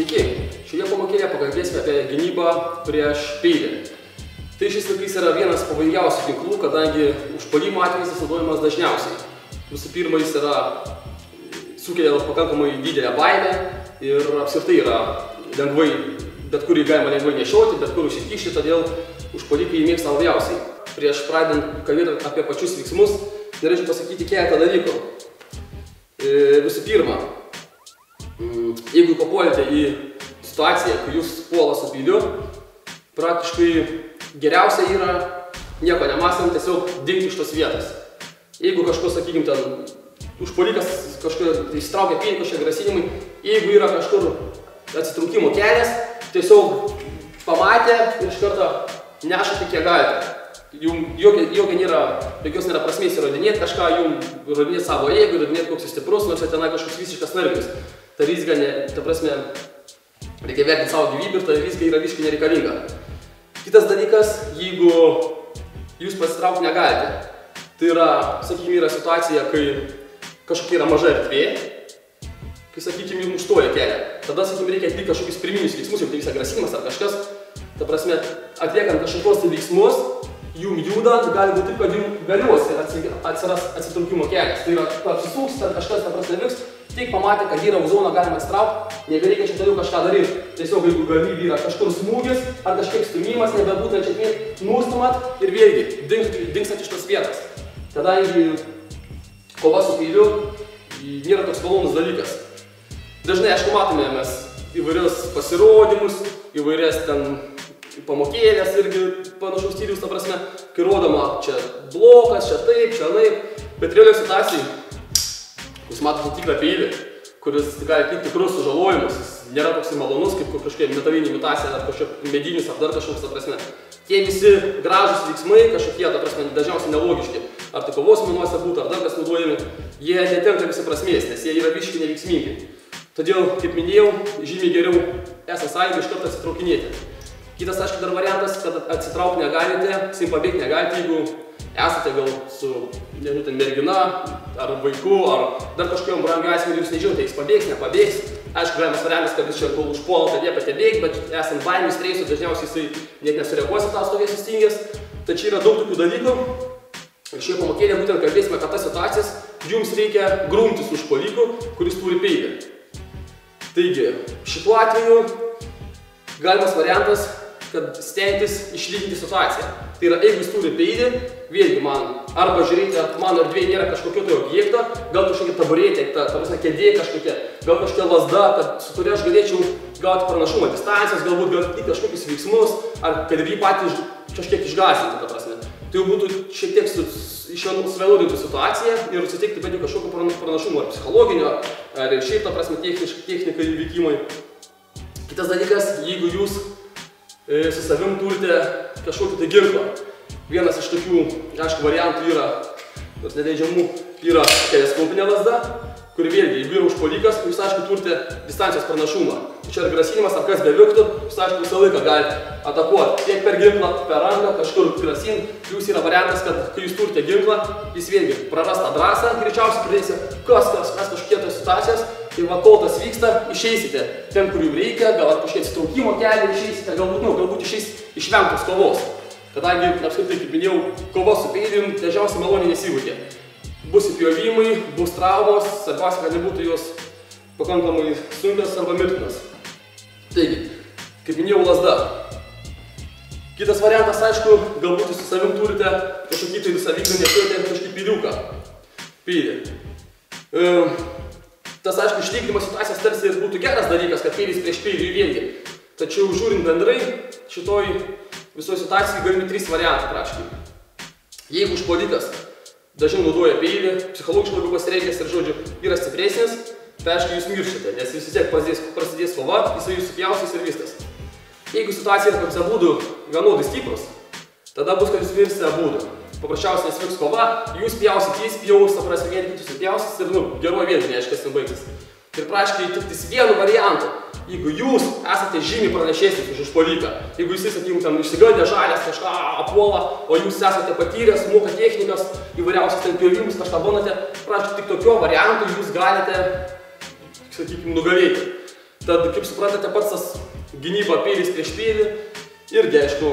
Sveiki, šioje pamokėlėje pakalbėsime apie gynybą prieš peilį. Tai šis laikais yra vienas pavojingiausių ginklų, kadangi užpuolimo atvejais jis naudojamas dažniausiai. Visų pirma, jis sukelia pakankamai didelę baimę ir apskritai yra lengvai, bet kur jį galima lengvai nešioti, bet kur užsikišti, todėl užpuolikai jį mėgsta labiausiai. Prieš pradedant kalbėti apie pačius veiksmus, norėčiau pasakyti keletą dalykų. Visų pirma, jeigu papuolite į situaciją, kai jūs puola su peiliu, praktiškai geriausia yra nieko nemastant, tiesiog dingti iš tos vietos. Jeigu kažko, sakykime, ten užpuolikas kažkur įsitraukia peilį, kažkokie grasinimai, jeigu yra kažkur atsitraukimo kelias, tiesiog pamatę ir iš karto nešate kiek galite. Jokios nėra prasmės įrodinėti kažką, įrodinėti savo jėgų, įrodinėti koks jis stiprus, nors tenai kažkoks visiškas nervis. Ta rizika, ta prasme, reikia vertinti savo gyvybę ir ta rizika yra visiškai nereikalinga. Kitas dalykas, jeigu jūs pasitraukti negalite, tai yra, sakykime, yra situacija, kai kažkokia yra maža erdvė, kai, sakykime, jums užstoja kelią. Tada, sakykime, reikia atlikti kažkokius pirminius veiksmus, jau tai visą grasinimas ar kažkas. Ta prasme, atliekant kažkokios veiksmus, jums judant, gali būti taip, kad jums galiausiai atsiras atsitraukimo kelias. Tai yra, apsisuks, kad kažkas, ta prasme, vyks, tik pamatė, kad yra už zoną galima atsitraukti, nebereikia čia toliau kažką daryti. Tiesiog, jeigu galimybė yra kažkur smūgis ar kažkiek stumimas, nebebūtent čia nustumat ir vėlgi dingstat iš tos vietos. Kadangi kova su peiliu nėra toks malonus dalykas. Dažnai, aišku, matome mes įvairius pasirodymus, įvairias ten pamokėlės irgi panašaus stiliaus, ta prasme, kai rodoma čia blokas, čia taip, čia naip, bet realiai situacijai jūs matote tikrą peilį, kuris gali atlikti tikrus sužalojimus, jis nėra toks malonus kaip kažkokia metalinė imitacija ar kažkokia medinis ar dar kažkoks, ta prasme. Tie visi gražūs veiksmai, kažkokie, ta prasme, dažniausiai nelogiški, ar tai kovos menuose būtų, ar dar kas naudojami, jie netenka visi prasmės, nes jie yra visiškai neveiksmingi. Todėl, kaip minėjau, žymiai geriau esant sąjungai iš karto atsitraukinėti. Kitas, aišku, dar variantas, kad atsitraukti negalite, pabėgti negalite, jeigu esate gal su, nežinau, ten mergina, ar vaiku, ar dar kažkokiam brangiu asmeniu, jūs nežinote, jis pabėgs, nepabėgs. Aišku, galimas variantas, kad jis čia kol užpuola, kad liepia bėgti, bet esant baimių streisų, dažniausiai jisai net nesureaguos į tą stovės sustingęs. Tačiau yra daug tokių dalykų. Ir šioje pamokėlėje būtent kalbėsime apie tas situacijas, jums reikia grumtis su užpuoliku, kuris turi peilį. Taigi, šituo atveju galimas variantas, kad stengtis išlyginti situaciją. Tai yra, jeigu jis turi peilį, vėlgi man, arba žiūrėti, mano erdvėje nėra kažkokio tai objekto, gal kažkokia taburetė, ta prasme, kėdė kažkokia, gal kažkokia lazda, iš kurio aš galėčiau gauti pranašumą distancijas, galbūt gauti kažkokius veiksmus, ar kad ir jį patį kažkiek išgąsdinti, ta prasme. Tai jau būtų šiek tiek suvienodinti situaciją ir suteikti bent jau kažkokio pranašumo, ar psichologinio, ar ir šiaip, ta prasme, technikai įvykimai. Kitas dalykas, jeigu jūs su savim turite kažkokį tai ginklą. Vienas iš tokių, aišku, variantų yra, nors neleidžiamų, yra teleskopinė lazda, kuri vėlgi, jeigu yra užpuolikas, jūs, aišku, turite distancijos pranašumą. Čia yra grasinimas, ar kas bevyktų, jūs, aišku, visą laiką galite atakuoti. Tiek per ginklą, per ranką, kažkur grasinti. Plius yra variantas, kad kai jūs turite ginklą, jis vėlgi praras tą drąsą, greičiausiai pradėsite kažkokie tos situacijos. Ir va, kol tas vyksta, išeisite ten, kur jums reikia, gal kažkiek atsitraukimo kelią išeisite, galbūt išvengtos kovos. Kadangi, apskritai, kaip minėjau, kova su peilim dažniausiai maloniai nesibaigia. Bus įpjovimai, bus traumos, svarbiausia, kad nebūtų jos pakankamai sunkios arba mirtinos. Taigi, kaip minėjau, lazda. Kitas variantas, aišku, galbūt jūs su savim turite kažkokį tai visą vykdą nešiojate kažkokį peiliuką. Peilį. Tas, aišku, išlygdymo situacijas tarsi ir būtų geras dalykas, kad peilis prieš peilį vėlgi. Tačiau žiūrint bendrai, šitoj visoje situacijai galimi 3 variantai praktiškai. Jeigu užpuolikas dažniau naudoja peilį, psichologiškai labiau pasireikęs ir, žodžiu, yra stipresnis, tai, aišku, jūs mirštate, nes vis tiek prasidės kova, jisai jūs supjausys ir viskas. Jeigu situacija yra, kad jūs abudu vienodai stiprus, tada bus, kad jūs mirsite abudu. Paprasčiausiai nesvyks kova, jūs pjausit, jis pjaus, ta prasme, vieni kitus pjausit ir, geruoju vien, neaišku, kas ten baigsis. Ir praškai tik vienu variantu, jeigu jūs esate žymiai pranašesnis už užpuoliką, jeigu jis, sakykime, ten išsigandė žalės, kažką apuola, o jūs esate patyręs, moka technikas, įvairiausius ten pjovimus, kažką bandate, praškai tik tokio variantu jūs galite, sakykime, nugalėti. Tad, kaip suprantate, pats tas gynyba peilis prieš peilį irgi, aišku,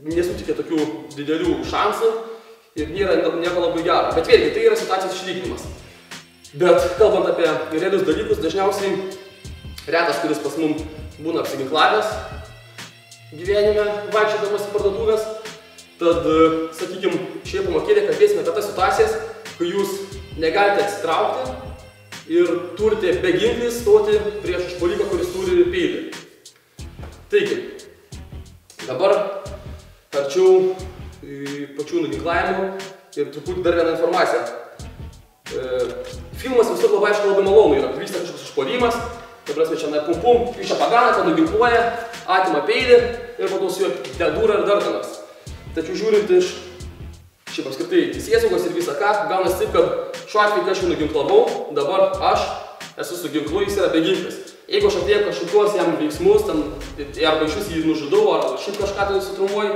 nesutikė tokių didelių šansų ir nėra nieko labai gero. Bet vėlgi, tai yra situacijos išlyginimas. Bet kalbant apie realius dalykus, dažniausiai retas, kuris pas mum būna apsiginklavęs gyvenime, vaikščiodamas į parduotuvės. Tad, sakykime, šioje pamokėlėje kalbėsime apie tas situacijas, kai jūs negalite atsitraukti ir turite be ginklį stoti prieš užpuoliką, kuris turi peilį. Taigi, dabar arčiau pačių nuginklavimų ir truputį dar vieną informaciją. Filmas visur labai aišku labai malonu yra, vyksta kažkoks užpuolimas, ta prasme čia pum, jūs čia paganate, nuginkluoja, atima peilį ir po to su juo dedūra ir dardanas. Tačiau žiūrint iš šiaip apskritai teisėsaugos ir visą ką, gaunasi taip, kad šiuo atveju aš jį nuginklavau, dabar aš esu su ginklu, jis yra beginklis. Jeigu aš atlieku kažkokios jam veiksmus, arba iš vis jį nužudau, ar šiaip kažką tai sutrumuoju,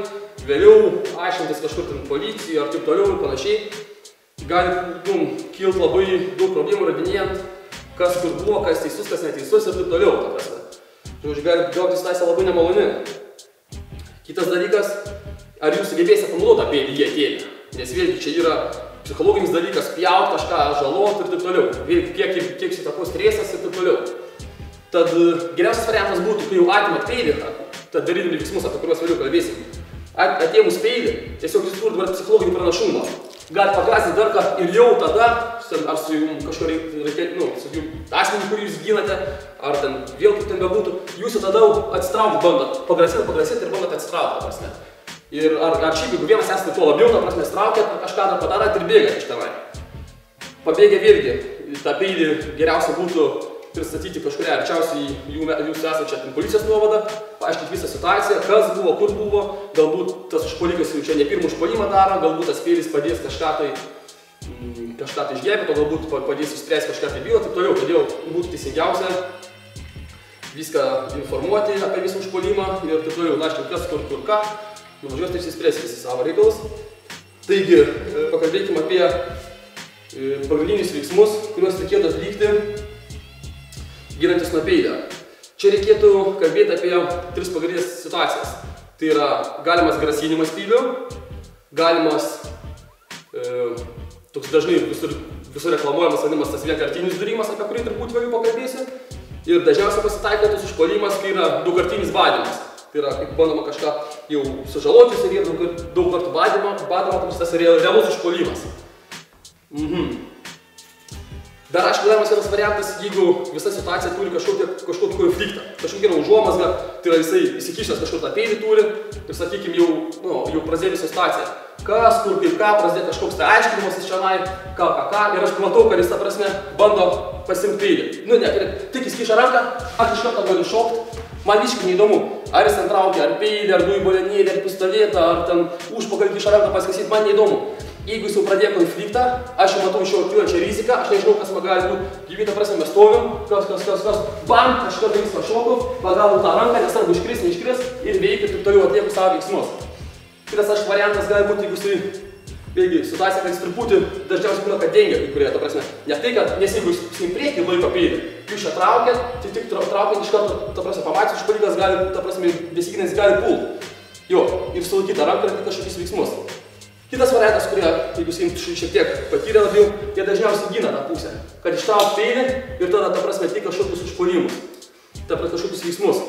vėliau aiškintis kažkur policijoje ar taip toliau ir panašiai, gali kilti labai daug problemų radinėjant, kas kur buvo, kas teisus, kas neteisus ir taip toliau. Žodžiu, gali gauti situacija labai nemaloni. Kitas dalykas, ar jūs sugebėsite panaudoti tą peilį į atėlį, nes vėlgi čia yra psichologinis dalykas, pjaut kažką, žalot ir taip toliau, kiek įtakos stresas ir taip toliau. Tad geriausias variantas būtų, kai jau atimat peilį, tad darydami veiksmus, apie kuriuos vėliau kalbėsim. Atėmus peilį, tiesiog jūs turite dabar psichologinį pranašumą. Galite pagrasinti dar ką ir jau tada, ar su kažkokiu asmenį, kurį jūs ginate, ar ten vėl kaip ten bebūtų, jūs jau tada atsitraukti bandot, pagrasinti ir bandot atsitraukti, ta prasme. Ir ar šiaip, jeigu vienas esate tuo labiau, ta prasme, straukėt, kažką dar padarot ir bėgat iš tenai. Pabėgę vėlgi, tą peilį geriausia būtų pristatyti kažkuria arčiausiai jūsų esančią policijos nuovadą, paaiškinti visą situaciją, kas buvo, kur buvo, galbūt tas užpuolikas jau čia ne pirmą užpuolimą daro, galbūt tas peilis padės kažką tai išgelbėti, o galbūt padės išspręsti kažką tai bylą, taip toliau, todėl būtų teisingiausia viską informuoti apie visą užpuolimą ir taip toliau, aiškinti kas, kur ką, nuvažiuos ir išspręsti visi savo reikalus. Taigi, pakalbėkime apie pagrindinius veiksmus, kuriuos reikėtų atlikti ginantis nuo peilio. Čia reikėtų kalbėti apie 3 pagrindinės situacijas. Tai yra galimas grasinimas peiliu, galimas toks dažnai visur reklamuojamas vadinamas tas vienkartinis dūrimas, apie kurį turbūt vėliau pakalbėsiu. Ir dažniausiai pasitaikantis užpuolimas, kai yra daugkartinis badymas. Tai yra, kaip bandoma kažką jau sužalotis ir daug kartų badama, tas realus užpuolimas. Dar, aišku, daromas vienas variantas, jeigu visa situacija turi kažkokį konfliktą, kažkokia yra užuomazga, tai yra jisai įsikišęs kažkur tą peilį turi ir, sakykime, jau prasidėjo visą situaciją. Kas, kur, kaip ką, prasidėjo kažkoks tai aiškinimas iš čionai, ką, ir aš matau, kad jis, ta prasme, bando pasimti peilį. Tik jis kiša ranką, aš iš karto galiu šokti, man visiškai neįdomu, ar jis ten traukia, ar peilį, ar dujų bolenėlį, ar pistoletą, ar ten užpakalį kiša ranką pasikasyti, man neįdomu. Jeigu jis jau pradėjo konfliktą, aš jau matau iš jo kylančią riziką, aš nežinau, kas man gali būti. Gyvybė, ta prasme, mes stovim, kas, bam, aš kartą viską šoku, pagaunu tą ranką, nesvarbu iškris, neiškris ir veikiu taip toliau atlieku savo veiksmus. Kitas variantas gali būti, jeigu jisai, vėlgi, situacija, kad jis truputį dažniausiai būna, kad dengia kai kurie, ta prasme. Ne tai, kad, nes jeigu jis į priekį laiko peilį, jūs čia traukėt, tai tik traukiant iš karto, ta prasme, pamatys, užpuolikas gali, ta prasme, besiginęs gali pult. Jo, ir sulaikyti tą ranką ir atlikti kažkokius veiksmus. Kitas variantas, kurie, jeigu jis šiek tiek patyrė labiau, jie dažniausiai gina tą pusę, kad ištrauk peilį ir tada, ta prasme, atlieka kažkokius užpuolimus, ta prasme, kažkokius veiksmus.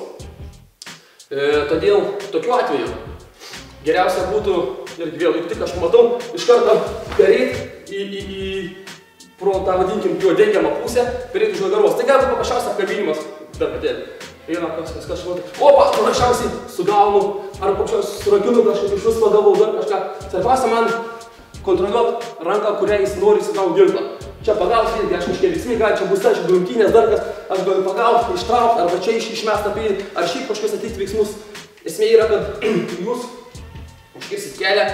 Todėl, tokiu atveju, geriausia būtų, irgi vėl, jeigu tik aš matau, iš karto pereit pro tą, vadinkim, jo dengiamą pusę, pereit už nugaros. Tai gali būti paprasčiausias apkabinimas, dar patėlį. Eina kažkas švata, opa, paprasčiausiai sugaunu, ar surakinu kažkaip iš vis pagavau, dar kažką. Svarbiausia man kontroliuoti ranką, kurią jis nori įsigauti ginklą. Čia pagauti, aš kažkiek veiksmai gali, čia bus aš grumtynės, dar kas, aš galiu pagauti, ištraukti, arba čia išmestą peilį, ar šiaip kažkokius atlikti veiksmus. Esmė yra, kad jūs užkirsit kelią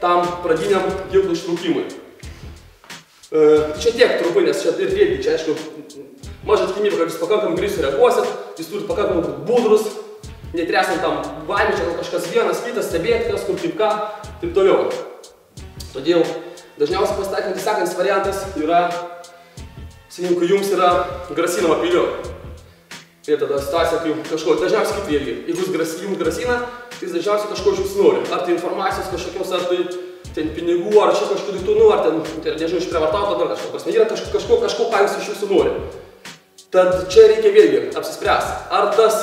tam pradiniam ginklo ištraukimui. Čia tiek trumpai, nes čia ir vėlgi, čia aišku, maža tikimybė, kad jūs pakankamai greit sureaguosit, jūs turite pakankamai būti budrus, netresant tam baimį, čia kažkas vienas, kitas, stebėti, kas kur kaip ką, taip toliau. Todėl dažniausiai pasitaikantis sekantis variantas yra, sakykime, kai jums yra grasinama peiliu. Ir tada situacija, kai kažko, dažniausiai kaip irgi, jeigu jums grasina, tai dažniausiai kažko iš jūsų nori. Ar tai informacijos kažkokios, ar tai ten pinigų, ar čia kažkokių daiktų, ar ten, nežinau, išprievartauto, dar kažko. Prasme, yra kažko, ką jūs iš jūsų nori. Tad čia reikia vėlgi apsispręsti, ar tas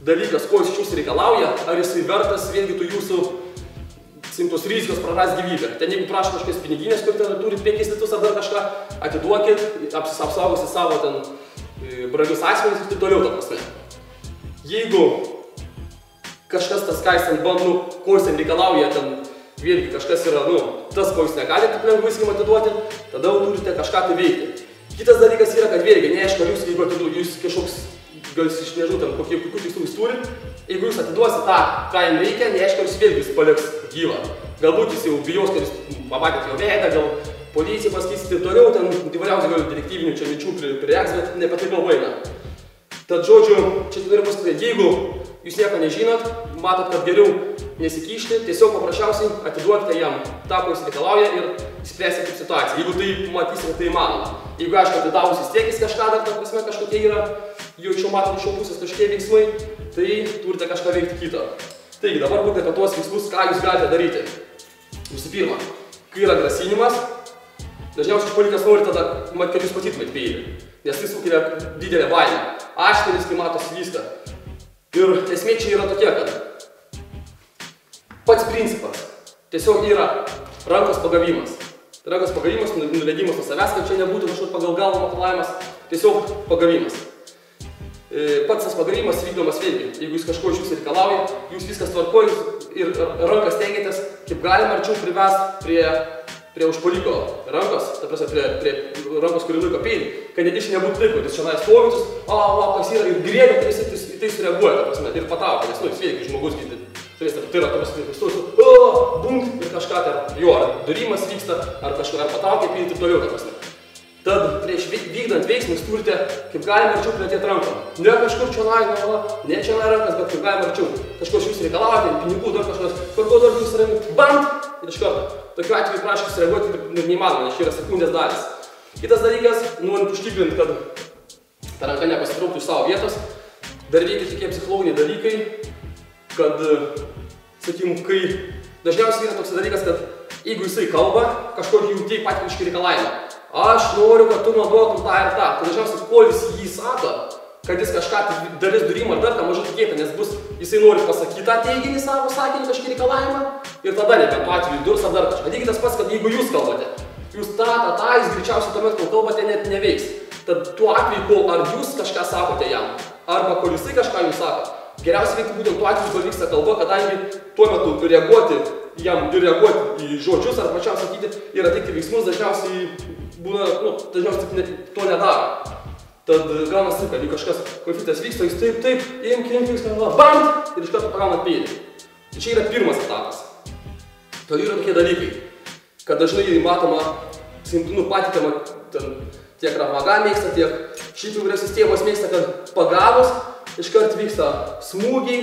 dalykas, ko jis iš jūsų reikalauja, ar jisai vertas vėlgi tų jūsų simtos rizikos praras gyvybę. Ten jeigu prašo kažkokios piniginės, kur ten turi 5 litus ar dar kažką, atiduokit, apsaugosi savo ten brangius asmenys ir taip toliau, ta prasme. Jeigu kažkas tas, ką jis ten bando, ko jis ten reikalauja, ten vėlgi kažkas yra, tas, ko jūs negalite taip lengvai skim atiduoti, tada jau turite kažką tai veikti. Kitas dalykas yra, kad vėlgi, neaišku, ar jūs, jeigu atiduoti, jūs kažkoks, gal jūs nežinau, ten kokių tikslų jūs turit, jeigu jūs atiduosite tą, ką jam reikia, neaišku, ar jūs vėlgi jūs paliks gyvą. Galbūt jis jau bijos, kad jūs pamatėt jo veidą, gal policijai pasakysit ir toliau, ten įvairiausių gal detektyvinių čia minčių prireiks, bet ne apie tai kalba eina. Tad žodžiu, čia noriu pasakyti, jeigu jūs nieko nežinot, matot, kad geriau nesikišti, tiesiog paprasčiausiai atiduokite jam tą, ko jis reikalauja ir spręsite kaip situaciją, jeigu tai matysite, kad tai įmanoma. Jeigu aišku, atidavus vis tiek jis kažką dar, ta prasme, kažkokie yra, jau iš jo matot iš jo pusės kažkokie veiksmai, tai turite kažką veikti kitą. Taigi, dabar būtent apie tuos veiksmus, ką jūs galite daryti. Visų pirma, kai yra grasinimas, dažniausiai užpuolikas nori tada, kad jūs matytumėt peilį, nes tai sukelia didelę baimę. Ašteris, kai matosi viską. Ir esmė čia yra tokia, kad pats principas tiesiog yra rankos pagavimas. Rankos pagavimas, nuleidimas nuo savęs, kad čia nebūtų kažkur pagal galvą matalavimas, tiesiog pagavimas. Pats tas pagavimas vykdomas vėlgi. Jeigu jūs kažko iš jūsų reikalauja, jūs viskas tvarkoja ir rankas stengiatės kaip galima arčiau privest prie užpuoliko rankos, ta prasme, prie rankos, kuri laiko peilį, kad net iš nebūtų taip, kad jis čia stovintis, kas yra, ir griebia, tai jis į tai sureaguoja, ta prasme, ir patraukia, nes, jis vėlgi žmogus, tai yra, ta prasme, bum, ir kažką, jo, ar durimas vyksta, ar kažką, ar patraukia peilį, taip toliau, ta prasme. Tad prieš vykdant veiksmus turite kaip galima arčiau pridėti ranką. Ne kažkur čionai, ne čionai rankas, bet kaip galima arčiau. Kažko iš jūsų reikalaujate, pinigų, dar kažkas, kur dar jūs rami, bam! Ir iš karto. Tokiu atveju prašau sureaguoti ir neįmanoma, nes čia yra sekundės dalis. Kitas dalykas, norint užtikrinti, kad ta ranka nepasitrauktų iš savo vietos, dar veikia tokie psichologiniai dalykai, kad, sakykim, kai dažniausiai yra toks dalykas, kad jeigu jisai kalba, kažkokį jautėjai patiniškai reikalavimą. Aš noriu, kad tu naudotum tą ir tą. Tai dažniausiai, kol jis jį sako, kad jis kažką darys durimą ar dar ką mažai tikėta, nes jisai nori pasakyti tą teiginį savo sakinį, kažkį reikalavimą ir tada nebent tuo atveju durs ar dar kažką. Lygiai tas pats, kad jeigu jūs kalbate, jūs jis greičiausiai tuomet, kol kalbate, net neveiks. Tad tuo atveju, kol ar jūs kažką sakote jam, arba kol jisai kažką jums sako, geriausiai veikti būtent tuo atveju, kol vyksta kalba, kadangi tuo metu reaguoti į žodžius ar pačiam sakyti ir atlikti veiksmus dažniausiai būna, dažniausiai to nedaro. Tad gaunas taip, kad jeigu kažkas konfliktas vyksta, jūs taip, imk, bam, ir iš karto pagaunat peilį. Tai čia yra pirmas etapas. Tad yra tokie dalykai, kad dažnai matoma, patikama, tiek Ravaga mėgsta, tiek šiaip įvairios sistemos mėgsta, kad pagavus iškart vyksta smūgiai,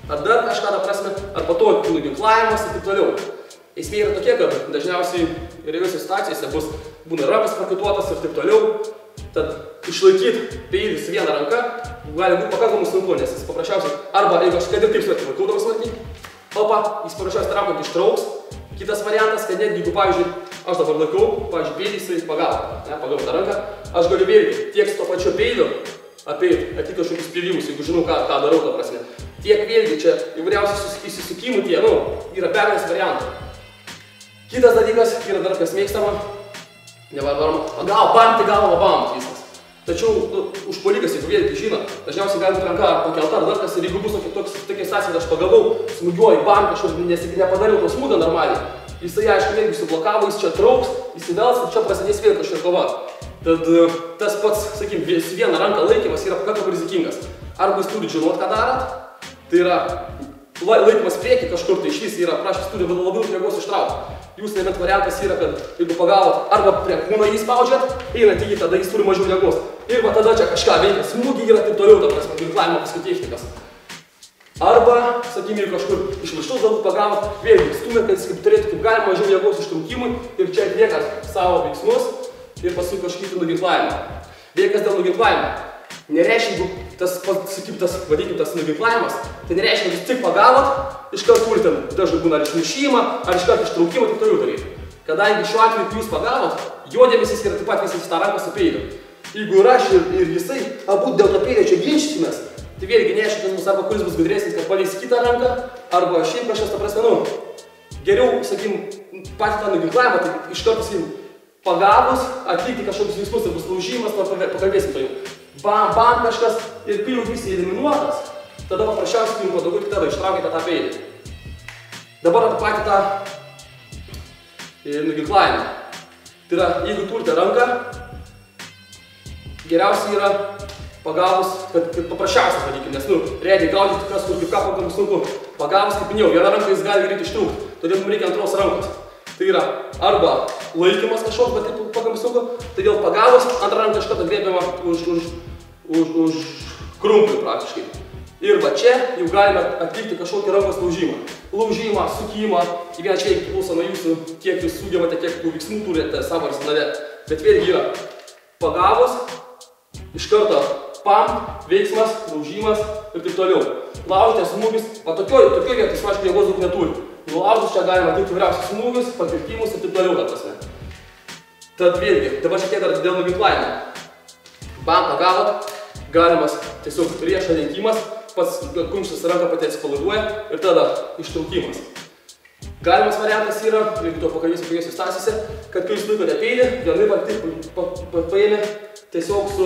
ar dar kažką, prasme, ar po to nuginklavimas ir taip toliau. Esmė yra tokia, kad dažniausiai realiuose situacijose būna rankas prakaituotas ir taip toliau. Tad išlaikyti peilį su viena ranka gali būti pakankamai sunku, nes jis paprasčiausiai, arba jeigu aš kad ir taip smarkiai kaudamas smarkiai, jis paprasčiausiai traukant ištrauks. Kitas variantas, kad netgi jeigu, pavyzdžiui, aš dabar laikau, pavyzdžiui, peilį jisai pagavo tą ranką, aš galiu vėlgi tiek su to pačiu peiliu apeiti, atlikti kažkokius pjūvimus, jeigu žinau, ką darau, ta prasme. Tiek vėlgi čia įvairiausių įsisukimų yra begalės variantų. Kitas dalykas yra dar kas mėgstama, bam, tai galva, bam, viskas. Tačiau užpuolikas, jeigu vėlgi žino, dažniausiai gali būti ranka pakelta ar dar kas, ir jeigu bus tokia situacija, aš pagavau, smūgiuoju, bam, kažkur, nes nepadariau to smūgio normaliai, jisai aišku vėlgi sublokavo, jis čia trauks, įsivels ir čia prasidės vėl kažkokia kova. Tad tas pats, sakykim, viena ranka laikymas yra pakankamai rizikingas. Arba jūs turite žinot, ką darot, tai yra laikymas prieki kažkur, tai išvis yra, prašys turi labai daug jėgos ištraukti. Jūs nebent variantas yra, kad jeigu pagavot, arba prie kūno jį spaudžiat, einat į jį, tada jis turi mažiau jėgos. Ir va tada čia kažką veikia, smūgiai yra taip toliau, ta prasme, ginklavimo paskui technikas. Arba, sakykime, kažkur iš viršaus galbūt pagavot, vėlgi stumėt, kad jis turėtų kaip galima mažiau jėgos ištraukimui ir čia atliekat savo veiksmus ir paskui kažkokį nuginklavimą. Vėlgi kas dėl nuginklavimo. Nereiškia, jeigu tas, sakykim, vadinkim, tas nuginklavimas, tai nereiškia, kad jūs tik pagavot, iškart turite, dažnai būna ar išmušimą, ar iškart ištraukimą, taip toliau daryti. Kadangi šiuo atveju, kai jūs pagavot, jo dėmesys yra taip pat visas į tą ranką su peiliu. Jeigu ir aš ir jisai, abu dėl to peilio čia ginčysimės, tai vėlgi neaišku, kas bus, arba kuris bus gudresnis, kad paleis kitą ranką, arba šiaip kažkas, ta prasme, geriau, sakykim, patį tą nuginklavimą, tai iš karto, sakykim, pagavus, atlikti kažkokius veiksmus, tai bus laužimas, pakalbėsim to jau. Bam, kažkas ir kai jau visi eliminuotas, tada paprasčiausiai jums patogu tik tada ištraukite tą peilį. Dabar apie patį tą nuginklavimą. Tai yra, jeigu turite ranką, geriausiai yra pagavus, kad paprasčiausias vadinkim, nes, realiai gaudyti tikras, kur kaip ką pakankamai sunku. Pagavus, kaip minėjau, vieną ranką jis gali greitai ištrūkti, todėl mums reikia antros rankos. Tai yra arba laikymas kažkoks, bet taip pakankamai sunku, todėl pagavus, antrą ranką iš karto griebiama už krumplių praktiškai. Ir va čia jau galime atlikti kažkokį rankos laužimą. Laužimą, sukimą, kiekvieną čia priklauso nuo jūsų, kiek jūs sugebate, kiek veiksmų turite savo arsenale. Bet vėlgi yra pagavus, iš karto pam, veiksmas, laužimas ir taip toliau. Laužite smūgis, o tokioj vietoj, aišku, jėgos daug neturi. Nulaužus čia galima atlikti įvairiausius smūgius, pakirtimus ir taip toliau, ta prasme. Tad vėlgi, dabar šiek tiek dar dėl nuginklavimo. Bam, pagavot, galimas tiesiog riešo lenkimas, pats kumštis ranką pati atsipalaiduoja ir tada ištraukimas. Galimas variantas yra, jeigu to pakalbėsiu stasise, kad kai jūs laikote peilį, vienai paėmė tiesiog su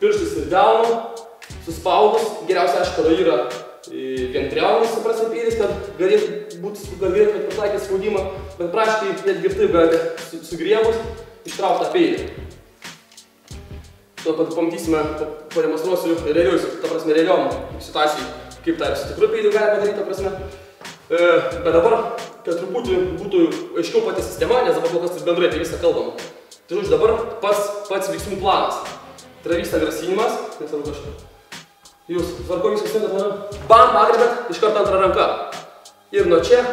pirštais ir delnu, suspaudus, geriausia aišku, kada yra vientriaunis, suprasme, peilis, kad galėtumėt pritaikyti spaudimą, bet praškai netgi ir taip galite sugriebus ištraukti tą peilį. To pamatysime, pademonstruosiu realiom situacijai, kaip tą ir su tikru peiliu gali padaryti, ta prasme. Bet dabar, kad truputį būtų aiškiau pati sistema, nes dabar kol kas bendrai tai visą kalbam. Tai žodžiu, dabar pats veiksmų planas. Tai yra vyksta grasinimas, nesvarbu kažką. Jūs svarbu viskas sinkat mane, bam, pagribėt, iš karto antrą ranką. Ir nuo čia,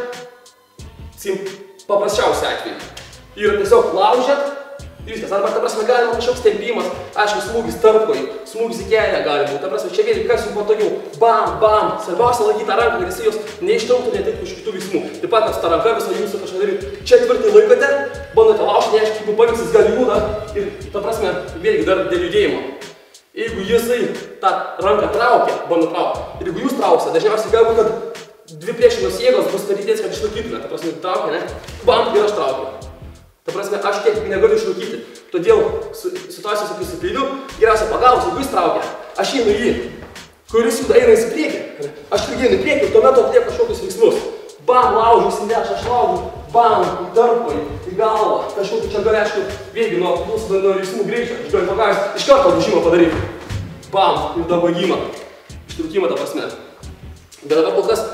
paprasčiausiai atveju. Ir tiesiog laužėt, ir viskas. Arba, ta prasme, galima kažkoks tempimas, aišku, smūgis tarpkoj, smūgis į kelę gali būti. Ta prasme, čia vėlgi, kas jums patogiau, bam, bam. Svarbiausia laikyti tą ranką, kad jisai jos neištrauktų, netiktų iš kitų veiksmų. Taip pat, kad su tą ranką visą jūsų kažką daryti. Čia tvirtai laikote, bandote laužti, neaišku, jeigu pavyks, jis gali juda. Ir, ta prasme, vėlgi dar dėl judėjimo. Jeigu jisai tą ranką traukia, bando traukti, ir jeigu jūs trauksite, dažniausiai galbūt, kad dvi priešingos jėgos bus padidės, kad išlaikytume. Ta prasme, traukia, ne? Bam, ir aš traukiu. Ta prasme, aš tiek negaliu išlaikyti. Todėl situacijos, sakysiu, su peiliu, geriausia pagavus, jeigu jis traukia, aš einu į jį, kuris juda eina į priekį. Aš tik einu į priekį ir tuomet atlieku kažkokius veiksmus. Bam, laužu, įsineš, aš laužu, bam, į tarpoj, į galvą. Kažkokį čia gali, aišku, vėlgi nuo veiksmų greičio. Aš galiu pagavęs, iš karto laužimą padaryti. Bam, ir dabagimą. Ištraukimą, ta prasme. Bet dabar kol kas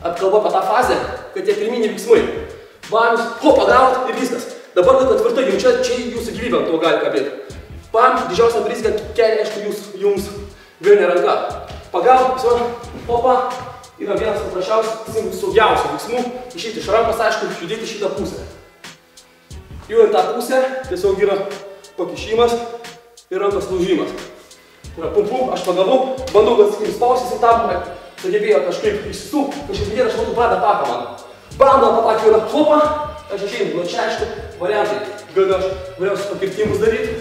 apkalbu apie tą fazę, kad tie pirminiai veiksmai. Bam, ho, pagavot ir viskas. Dabar laikot tvirtai, jau čia jūsų gyvybė ant to gali kabėti. Bam, didžiausia rizika kelia, aišku, jums vieną ranką. Pagavot, opa, yra vienas paprasčiausių, saugiausių veiksmų, išeiti iš rankos, aišku, judėti šitą pusę. Judant tą pusę, tiesiog yra pakišimas ir rankos laužimas. Tai yra pum, aš pagavau, bandau, kad, sakykim, spausis į tam, sugebėjo kažkaip išsisuk, kažkaip vidėt, aš matau pradą taką man. Bam, gal patakį yra, hopa, aš išeinu, nuo čia, aišku, variantai. Galiu aš vairiausius pakirtimus daryti.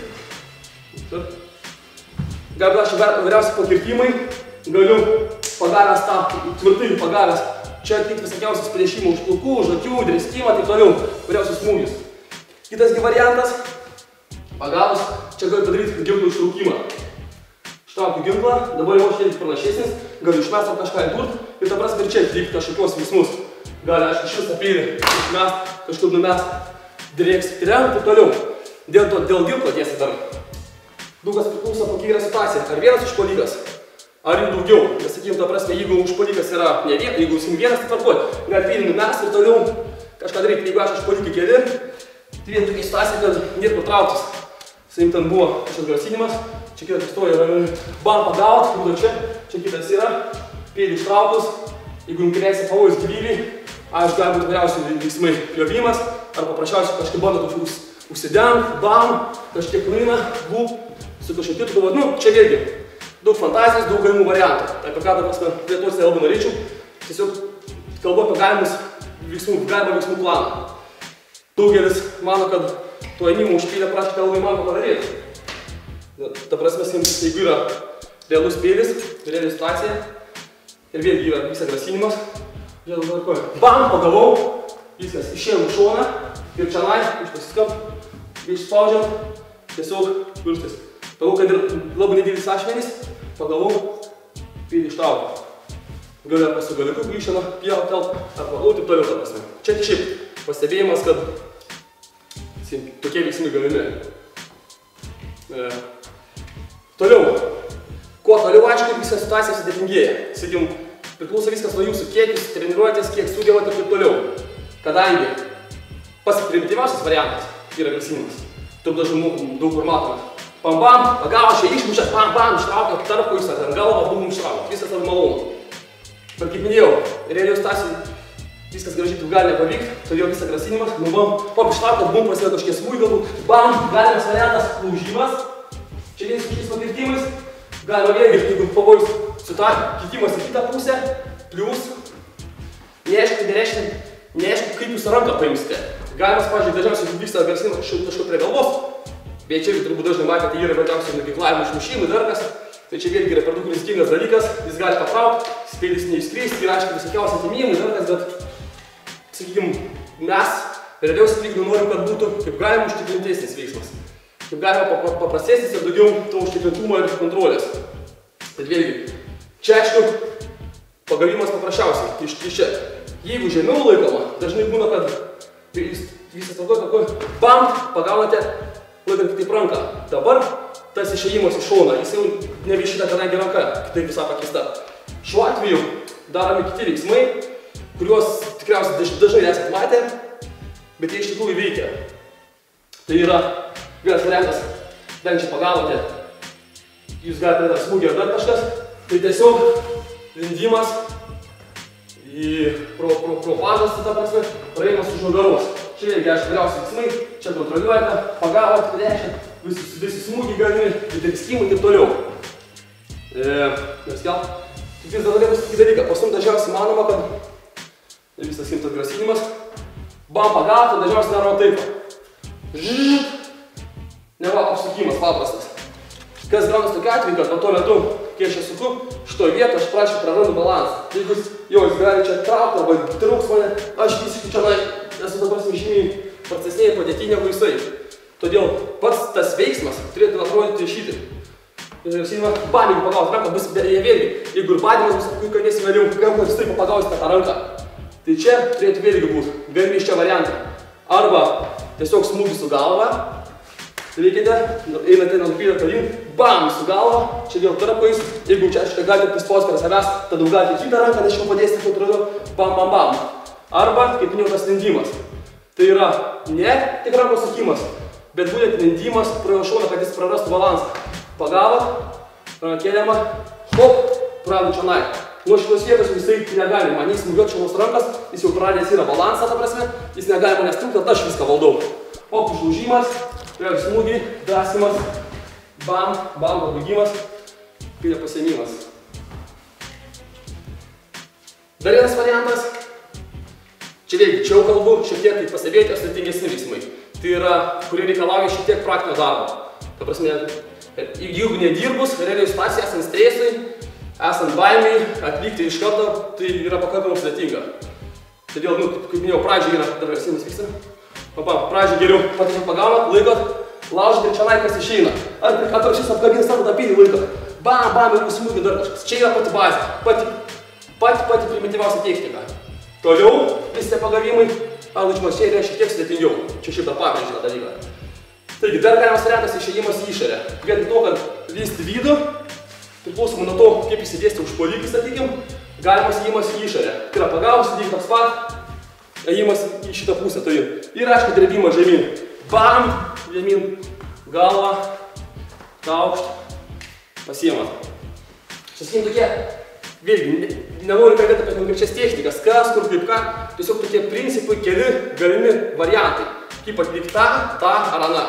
Galiu aš vairiausius pakirtimai, galiu pagavęs tą, tvirtai pagavęs, čia atlikti visokiausius plėšimų už plaukų, už akių, drėskimą, taip toliau, vairiausius smūgius. Kitasgi variantas, pagavus, čia galiu padaryti ginklų ištraukimą. Ištraukiu ginklą, dabar jau šiek tiek panašesnis, galiu išmest kažką įdurt ir ta prasme ir čia atlikti kažkokios veiksmus. Gali, aišku, šis apyrį išmest, kažkur numest, drėksti, trenkt ir toliau. Dėl ginklo tiesiai dar. Daug kas priklauso, kokia yra situacija. Ar vienas užpuolikas, ar jų daugiau. Nes, sakykim, ta prasme, jeigu užpuolikas yra ne vienas, jeigu jūs vienas, tai tvarkuoti. Gali apyrį numest ir toliau kažką daryti. Jeigu aš užpuolikį keli, tai viena tokia situacija, kad nėra nutrauktas. Sakykim, ten buvo kažkoks grasinimas, čia kitas stoja, bam, pagaut, būdo čia kitas yra, peilį ištraukus, jeigu jums grėsia pavojus gyvybei, aišku, gali būti vairiausių veiksmai pjovimas, ar paprasčiausiai kažkaip bandot užsidengt, bam, kažkiek nueina, glup, su kažkiek kitu galvot, čia vėlgi, daug fantazijos, daug galimų variantų. Apie ką dabar plėtoti nelabai norėčiau, tiesiog kalbu apie galima veiksmų planą. Daugelis mano, kad to ėmimo užpylę praktiškai labai įmanoma padaryti. Ta prasme, jeigu yra realus pėlis, reali situacija ir vėlgi yra visas grasinimas, bam, pagavau, viskas, išėjom į šoną ir čionai, išpasiskam, išspaudžiam, tiesiog pirštais. Pagavau, kad ir labai nedidelis ašmenys, pagavau, pėlį ištraukau. Galiu su galiuku grįžtama, pjau, telp, apvalau, taip toliau ta prasme. Čia šiaip pastebėjimas, kad tokie veiksmai galimi. Toliau. Kuo toliau, aišku, visa situacija sudėtingėja. Sakykim, priklauso viskas nuo jūsų, kiek jūs treniruojatės, kiek sugebate ir taip toliau. Kadangi pats primityviausias variantas yra grasinimas. Taip daug kur matome. Pam bam, pagavo čia išmušęs, pam bam, ištraukė, tarp jūs ar galvą, bum ištraukė. Viskas labai malonu. Bet kaip minėjau, realiai situacijai viskas gražiai taip gali nepavykti, todėl visą grasinimas, bam, pop ištraukė, bum, prasideda kažkies smūgiai galbūt, bam, galimas variantas, laužimas. Čia vienas kažkiais pakirtimais. Galima vėlgi, jeigu pavojus kitimas į kitą pusę, plius neaišku, kaip jūs ranką paimsite. Galimas, pavyzdžiui, dažniausiai vyksta grasinimas kažkur prie galvos, bet čia turbūt dažnai matėte, yra įvairiausių nuginklavimo išmušimų, dar kas. Tai čia vėlgi yra per daug rizikingas dalykas, jis gali patraukti, spėlis neišskristi, yra aišku visokiausi atimimai, dar kas, bet, sakykime, mes realiausiai lygmenį norim, kad būtų kaip galima užtikrintesnis veiksmas. Kaip galima paprastesnis ir daugiau to užtikrintumo ir kontrolės. Bet vėlgi, čia aišku, pagavimas paprasčiausiai, iš čia. Jeigu žemiau laikoma, dažnai būna, kad visas tokio, bam, pagaunate laikant kitaip ranką. Dabar tas išėjimas į šoną, jis jau nevišita, kadangi ranka kitaip visą pakeista. Šiuo atveju daromi kiti veiksmai, kuriuos tikriausiai dažnai esate matę, bet jie iš tikrųjų veikia. Tai yra vienas variantas, bent čia pagavote, jūs galite dar smūgį ar dar kažkas, tai tiesiog lindimas pro pažastą, ta prasme, praėjimas už nugaros. Čia vėlgi, aišku, geriausi veiksmai, čia kontroliuojate, pagavote, plešėte, visi smūgiai galimi, įtriskimai ir taip toliau. Vis dar norėtų sakyti dalyką, pasum dažniausiai manoma, kad visas skimtas grasinimas, bam, pagavote, dažniausiai daroma taip. Neva apsukimas paprastas. Kas gaunas tokiu atveju, kad tuo metu, kai aš suku, šitoj vietoj aš prašau prarandu balansą. Jeigu jis gali čia traukti arba trauks mane, aš visiškai čia esu dabar žymiai prastesnėje padėtyje negu jisai. Todėl pats tas veiksmas turėtų atrodyti šitaip. Ir bam, jeigu pagausit ranką, bus vėlgi. Jeigu ir badimas bus, kai kalbėsim vėliau, kad jūs taip pagausite tą ranką. Tai čia turėtų vėlgi būti galimi iš čia variantai. Arba tiesiog smūgis su galva. Veikite, einate nukrypę tolyn, bam, su galva, čia vėl tarpais, jeigu čia aišku galite prispausti prie savęs, tada galite kitą ranką, nes jau padėsite kontroliu, bam, bam, bam. Arba, kaip minėjau, tas lindimas. Tai yra ne tik rankos sukimas, bet būtent lindimas pro šoną, kad jis prarastų balansą. Pagavot, ranką keliama, hop, prarandu čionai. Nuo šitos vietos jisai negali manęs smūgiuoti šios rankas, jis jau praradęs yra balansą, ta prasme, jis negali manęs stumti, tad aš viską valdau. Hop, užlaužimas. Vėl smūgį, draskimas, bam, bam, pabaigimas, kairė pasiėmimas. Dar vienas variantas, čia vėlgi, čia jau kalbu, šiek tiek, kaip pastebėjote, sudėtingesni veiksmai. Tai yra, kurie reikalauja šiek tiek praktinio darbo. Ta prasme, jeigu nedirbus, realiai situacija, esant stresui, esant baimiai, atlikti iš karto, tai yra pakankamai sudėtinga. Todėl, kaip minėjau, pradžiai yra dar versinis vyksta. Pradžiai geriau patiesiog pagaunat, laikot, laužite ir čionai kas išeina. Ar šis apkabins savo tapinį laikot. Bam, bam, ir smūgį dar kažkas. Čia yra pati bazė, pati primityviausia technika. Toliau visi tie pagavimai, laužimas čia yra šiek tiek sudėtingiau. Čia šiaip dar pabrėžį tą dalyką. Taigi, dar galimas variantas išėjimas į išorę. Vietoj to, kad lysti vidų, priklausomai nuo to, kaip įsidėsti užpuolikį, sakykim, galimas įėjimas į išorę. Tai yra pagavus, lygiai toks pat. Ėjimas į šitą pusę, tai ir aišku drebimas žemyn. Bam, žemyn, galva, taukšt, pasiėmat. Sakykim tokie, vėlgi, nenoriu kalbėti apie konkrečias technikas, kas, kur, kaip ką, tiesiog tokie principai, keli galimi variantai. Kaip atlikti tą ar aną.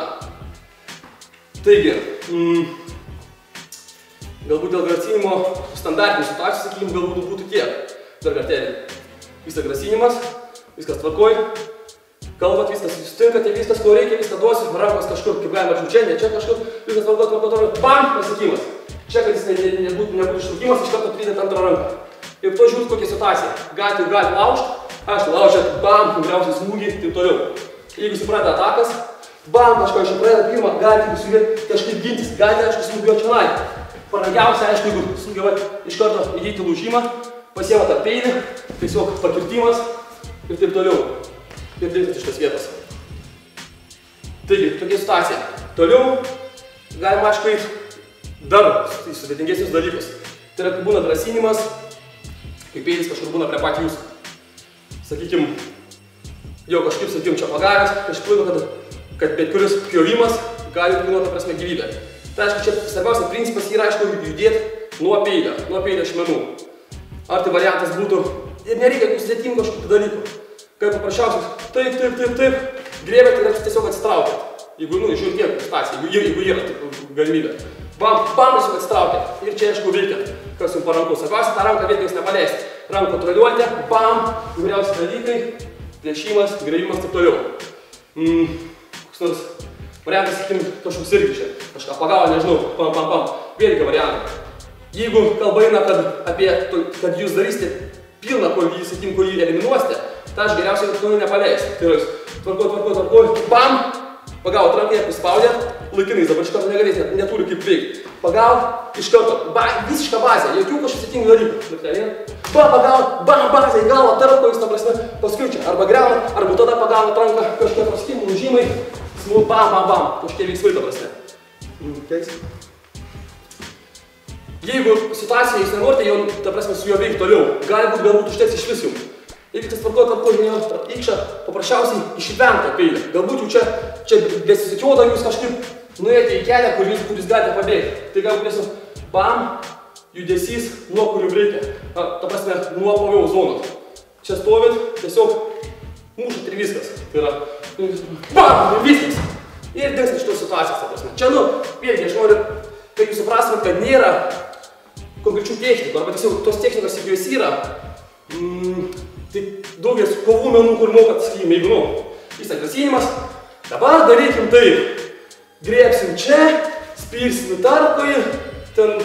Taigi, Galbūt dėl grasinimo standartinių situacijų, sakykim, galbūt būtų tiek. Dar kartelį. Visas grasinimas, viskas tvarkoj. Kalbat, viskas sutinkate, viskas, ko reikia, viską duosiu, rankos kažkur, kaip galima arčiau čia, ne čia kažkur, viskas tvarkoj, bam, pasiekimas. Čia, kad jis nebūtų ištraukimas, iš karto pridėt antrą ranką. Ir to žiūrėt kokia situacija. Galite laužt, aišku, laužėt, bam, geriausiai smūgį, taip toliau. Jeigu supratę atakas, bam, kažko iš pradeda pirmą, galite sugebėti kažkaip gintis, galite, aišku, smūgiuoti čionai. Parankiausia, aišku, jeigu sugebėt iš karto įdėti lūžimą, pasiema tą peilį, tiesiog pakirtimas ir taip toliau. Ir dingti iš tos vietos. Taigi, tokia situacija. Toliau galima, aišku, eiti dar sudėtingesnius dalykus. Tai yra, kai būna grasinimas, kai peilis kažkur būna prie pat jūsų. Sakykim, jau kažkaip, sakykim, čia pagavęs, kažkaip, kad bet kuris pjovimas gali kainuoti, prasme, gyvybę. Tai, aišku, čia svarbiausia principas yra, aišku, judėti nuo peilio ašmenų. Ar tai variantas būtų, ir nereikia sudėtingų kažkokių dalykų. Kaip paprasčiausias, taip, grėbėt ir tiesiog atsitraukėt. Jeigu, žiūrėt kiek situacija, jeigu yra galimybė. Bam, tiesiog atsitraukėt. Ir čia, aišku, veikiat, kas jums paranku. Svarbiausia, tą ranką vietos nepaleisti. Ranką kontroliuojate, bam, įvairiausi dalykai, plėšimas, grėbimas, taip toliau. Koks nors variantas, sakykim, kažkoks irgi čia. Kažką pagavo, nežinau, pam. Vėlgi variantai. Jeigu kalba eina kad jūs darysite pilną, kur jį eliminuosite, tai aš geriausiai to nepaleisiu. Tai yra, tvarkoj, bam, pagavot ranką, prispaudėt, laikinais, dabar iš karto negalėsite, neturi kaip veikti. Pagavot, iš karto, visiška bazė, jokių kažkokių sėtingų dalykų. Pagavot, bazė į galvą, tarp, jūs, ta prasme, paskui čia, arba greunat, arba tada pagavot ranką, kažkokie praskimų, lūžimai, smūg, bam, kažkokie veiksmai, ta prasme. Jeigu situacija jūs nenorite, jau, ta prasme, su juo veikti toliau, galbūt užteks iš vis jums. Jeigu tas tvarkoj, įkšą paprasčiausiai išvengti peilį. Galbūt jau čia besisikiuoda jūs kažkaip nuėjote į kelią, kur jūs galite pabėgti. Tai galbūt tiesiog bam, judesys, nuo kurių reikia. Ta prasme, nuo pavojaus zonos. Čia stovit, tiesiog mušat ir viskas. Tai yra, bam, ir viskas. Ir dingsta iš tos situacijos, ta prasme. Čia, vėlgi, aš noriu, kad jūs suprastumėt, kad nėra konkrečių technikų, arba tiesiog tos technikos, jeigu jos yra, tai daugelis kovų menų, kur mokat, sakykime, jeigu, visą grasinimas, dabar darykim taip, grėbsim čia, spirsim į tarpui, ten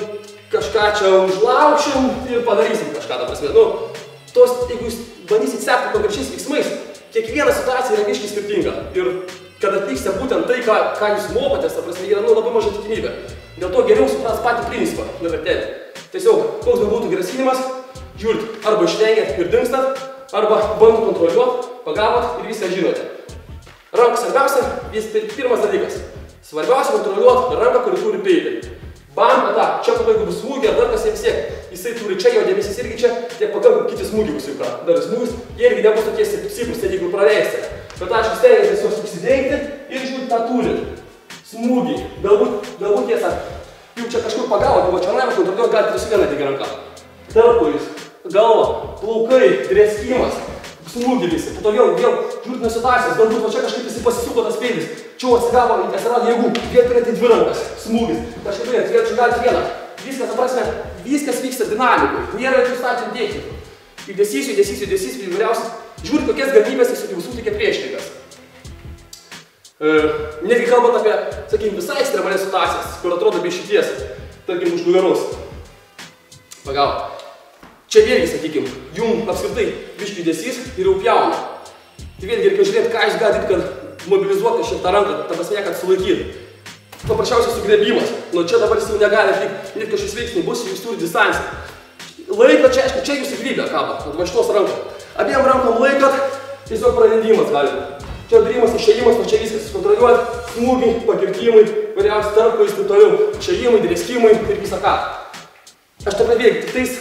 kažką čia užlaukšim ir padarysim kažką, ta prasme, jeigu jūs bandysit sekti konkrečiais veiksmais, kiekviena situacija yra biškai skirtinga ir kad atliksite būtent tai, ką jūs mokotės, ta prasme, yra labai maža tikimybė. Dėl to geriau supras patį principą, nevertėti. Tiesiog, koks būtų grasinimas, žiūrit, arba išvengiat ir dingstat, arba bandot kontroliuot, pagavot ir viską žinote. Ranką svarbiausia, pirmas dalykas. Svarbiausia kontroliuot ranką, kuri turi peilį. Bam, čia jeigu bus smūgį, ar dar kas vis tiek, jisai turi čia, jo dėmesys irgi čia, tiek pakankamai kiti smūgiai bus jau ką. Dar smūgis, jie irgi nebus tokie stiprus, jeigu praleisite. Bet aišku, stengiatės tiesiog susidengti ir žiūrėt, tą turit. Smūgį. Galbūt tiesa, jau čia kažkur pagavot, buvo čia naivą kontroliuot, galite tiesiog vieną tik ranką. Tarpujus, galva, plaukai, drėskimas, smūgį visi. Po to vėl žiūrint nuo situacijos, galbūt va čia kažkaip jisai pasisuko tas peilis. Čia atsirado jėgų, vėl turėti dvi rankas, smūgis. Kažkaip vėl čia galite vieną. Viskas, ta prasme, viskas vyksta dinamikui. Nėra jokių statinių technikų. Judesys, įvairiausias. Žiūrint, kokias galimybės jis suteikia priešininkas. Netgi kalbant apie, sakykime, visai ekstremalias situacijas, kur atrodo be išeities, tarkim, už nugaros. Pagavo. Čia vėlgi, sakykime, jum apskritai biškį judesys ir jau pjauna. Tai vėlgi reikia žiūrėti, ką jūs galite, kad mobilizuoti šitą ranką, ta prasme, kad sulaikyti. Paprasčiausiai sugrėbimas. Nuo čia dabar jis jau negali atlikti, net kažkoks veiksmai bus, jūs turi distanciją. Laiko čia, aišku, čia jūsų gyvybė kabo, va šitos rankom. Abiem rankom laikot, tiesiog pralendimas gali būti. Čia darymas, išėjimas, o čia viskas kontroliuoti, smūgiai, pakirtimai, variausi tarpais, taip toliau, išėjimai, drėskimai ir visą ką. Aš taip vėlgi, tik tais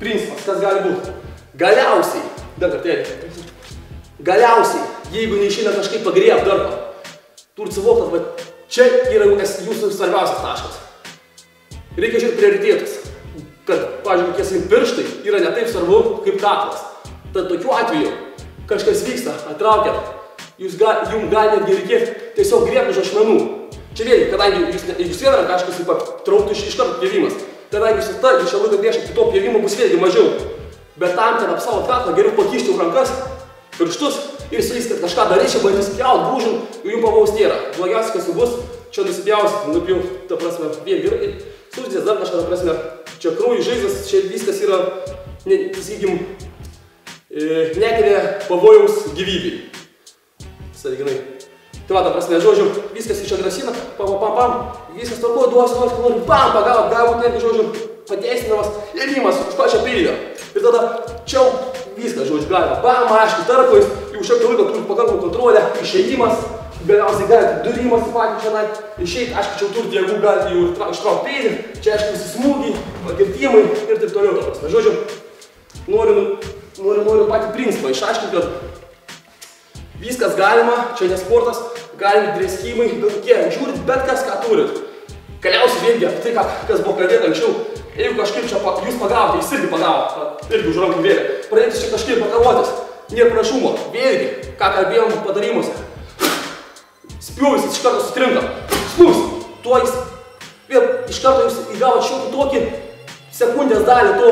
principas, kas gali būti. Galiausiai, dar kartelį, jeigu neišeina kažkaip pagrėbt darbą, turit suvokti, kad čia yra jūsų svarbiausias taškas. Reikia žiūrėti prioritetus, kad, pavyzdžiui, kokie pirštai yra ne taip svarbu kaip kaklas. Tad tokiu atveju kažkas vyksta, atraukiat, jums gali netgi reikėti tiesiog griebti už ašmenų. Čia vėlgi, kadangi jūs vieną ranką kažkas trauktų iš karto pjovimas. Tada jeigu jūs čia laiką priešą, to pjovimo bus vėlgi mažiau. Bet tam ten apsaugot kaklą, geriau pakišti rankas, pirštus ir sakys, kad kažką darys, čia bandys pjaut, brūžint, ir jums pavojaus nėra. Blogiausia, kas jau bus, čia nusipjausit, nupjaut, ta prasme, vien gerai, suždės dar kažką, ta prasme, čia krūjų žaizdas, čia viskas yra, sakykim, nekelia pavojaus gyvybei. Sąlyginai. Tai va, ta prasme, žodžiu, viskas iš čia grasina, pam, viskas tvarkoja, duos, nori, bam, pagaut, galbūt netgi, žodžiu, pateisinamas ėmimas už pačią peilį. Ir tada čia viskas, žodžiu, galima, bam, aišku, tarpais, jau šiek tiek laiko turi pakankamą kontrolę, išėjimas, galiausiai galite durimas į patį čia, išeit, aišku, čia turite jėgų, galite jau ištraukti peilį, čia aišku visi smūgiai, pakirtimai ir taip toliau, ta prasme. Žodžiu, noriu patį principą išaiškinti, kad viskas galima, čia nesportas, galimi drėskimai, bet tokie, žiūrit bet kas, ką turit. Galiausiai vėlgi, tai kas buvo kalbėta anksčiau, jeigu kažkaip čia jūs pagavote, jis irgi pagavo, irgi už rankų vėlė, pradėtis čia kažkaip pakaruotis, nėra prašumo, vėlgi, ką kalbėjom padarimuose. Spjūvis iš karto sutrinka, spjūvis, tuo jis, vėl iš karto jūs įgavot šiokį tokį sekundės dalį to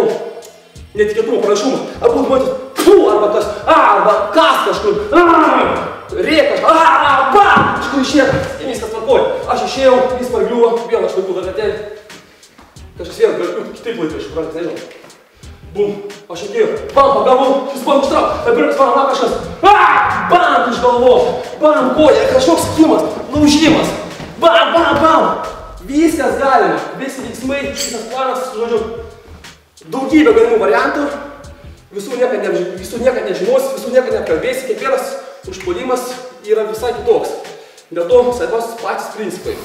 netikėtumo prašumą. Arba matys, arba kas, arba kas kažkur, rėkas, bam, kažkur išėjo, ir viskas tvarkoja. Aš išėjau, vis pargliuvo, vėl aš vaikų dar atėjau. Kažkas vėl, kitaip laikai, aš suprantu, nežinau. Bum, aš atėjau, bam, pagavau, jis bam užtrauk, dabar man kažkas, bam, iš galvos, bam, koja, kažkoks skimas, laužimas, bam. Viskas galima, visi veiksmai, visas planas, žodžiu, daugybė galimų variantų, visų niekad nežinosi, visų niekad nekalbėsi, kiekvienas užpuolimas yra visai kitoks. Dėl to svarbiausias patys principai.